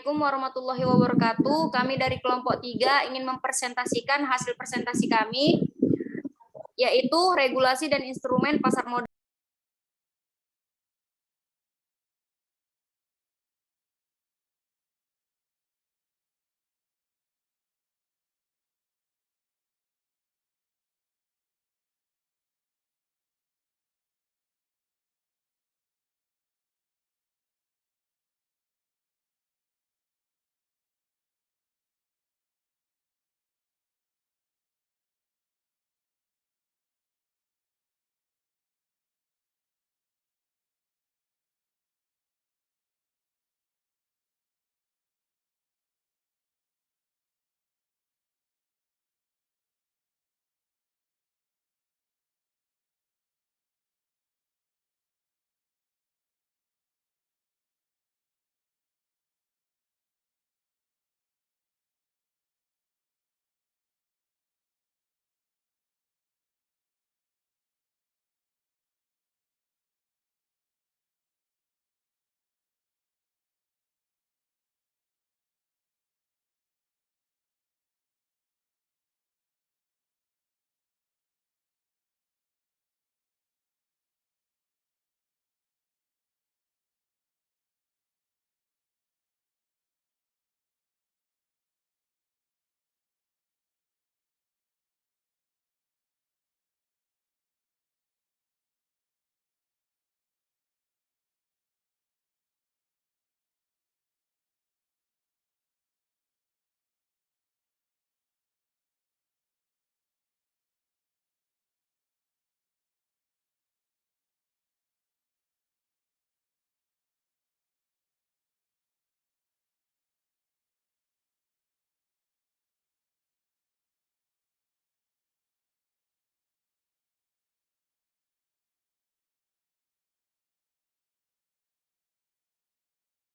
Assalamualaikum warahmatullahi wabarakatuh. Kami dari kelompok 3 ingin mempresentasikan hasil presentasi kami, yaitu regulasi dan instrumen pasar modal.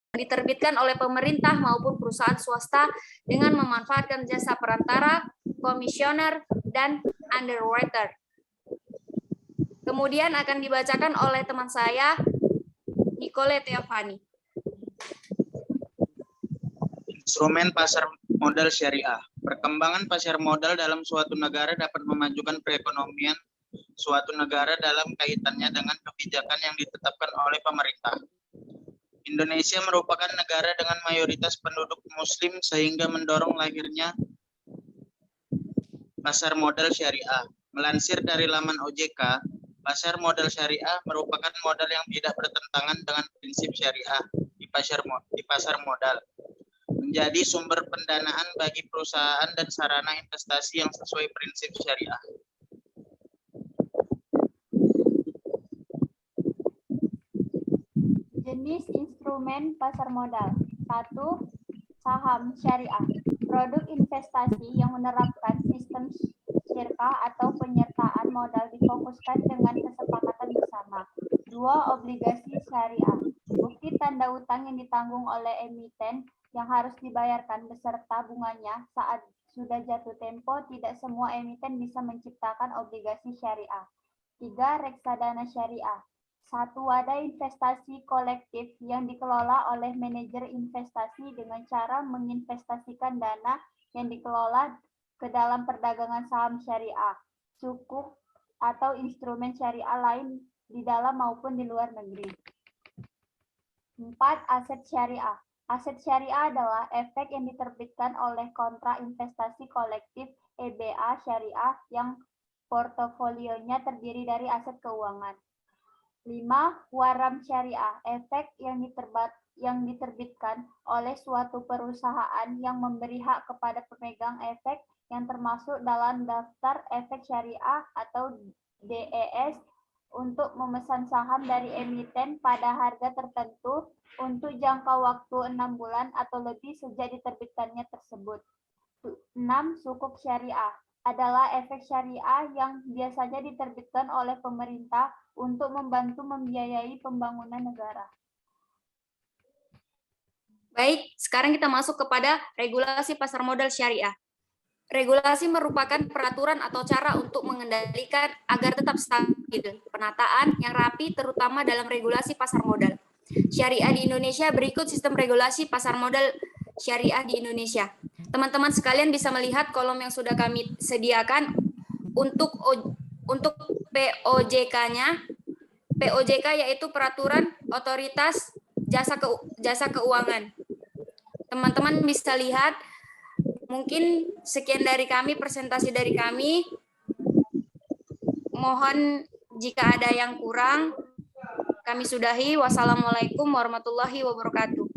Diterbitkan oleh pemerintah maupun perusahaan swasta dengan memanfaatkan jasa perantara, komisioner, dan underwriter. Kemudian akan dibacakan oleh teman saya, Nicole Teofani. Instrumen pasar modal syariah. Perkembangan pasar modal dalam suatu negara dapat memajukan perekonomian suatu negara dalam kaitannya dengan kebijakan yang ditetapkan oleh pemerintah. Indonesia merupakan negara dengan mayoritas penduduk muslim sehingga mendorong lahirnya pasar modal syariah. Melansir dari laman OJK, pasar modal syariah merupakan modal yang tidak bertentangan dengan prinsip syariah di pasar modal. Menjadi sumber pendanaan bagi perusahaan dan sarana investasi yang sesuai prinsip syariah. Jenis instrumen pasar modal. 1. Saham syariah. Produk investasi yang menerapkan sistem syirkah atau penyertaan modal difokuskan dengan kesepakatan bersama. 2. Obligasi syariah. Bukti tanda utang yang ditanggung oleh emiten yang harus dibayarkan beserta bunganya saat sudah jatuh tempo. Tidak semua emiten bisa menciptakan obligasi syariah. 3. Reksadana syariah. Satu wadah investasi kolektif yang dikelola oleh manajer investasi dengan cara menginvestasikan dana yang dikelola ke dalam perdagangan saham syariah, sukuk, atau instrumen syariah lain di dalam maupun di luar negeri. 4. Aset syariah. Aset syariah adalah efek yang diterbitkan oleh kontrak investasi kolektif EBA syariah yang portofolionya terdiri dari aset keuangan. 5. Waram syariah, efek yang diterbitkan oleh suatu perusahaan yang memberi hak kepada pemegang efek yang termasuk dalam daftar efek syariah atau DES untuk memesan saham dari emiten pada harga tertentu untuk jangka waktu 6 bulan atau lebih sejak diterbitkannya tersebut. 6. Sukuk syariah adalah efek syariah yang biasanya diterbitkan oleh pemerintah untuk membantu membiayai pembangunan negara. Baik, sekarang kita masuk kepada regulasi pasar modal syariah. Regulasi merupakan peraturan atau cara untuk mengendalikan agar tetap stabil penataan yang rapi terutama dalam regulasi pasar modal. Syariah di Indonesia berikut sistem regulasi pasar modal syariah di Indonesia. Teman-teman sekalian bisa melihat kolom yang sudah kami sediakan untuk POJK-nya. POJK yaitu Peraturan Otoritas Jasa Keuangan. Teman-teman bisa lihat, mungkin sekian dari kami, presentasi dari kami. Mohon jika ada yang kurang, kami sudahi. Wassalamualaikum warahmatullahi wabarakatuh.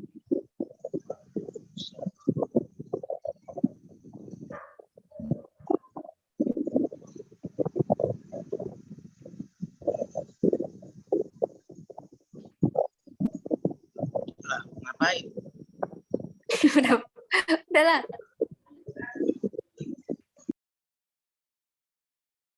Lah, ngapain? Udahlah.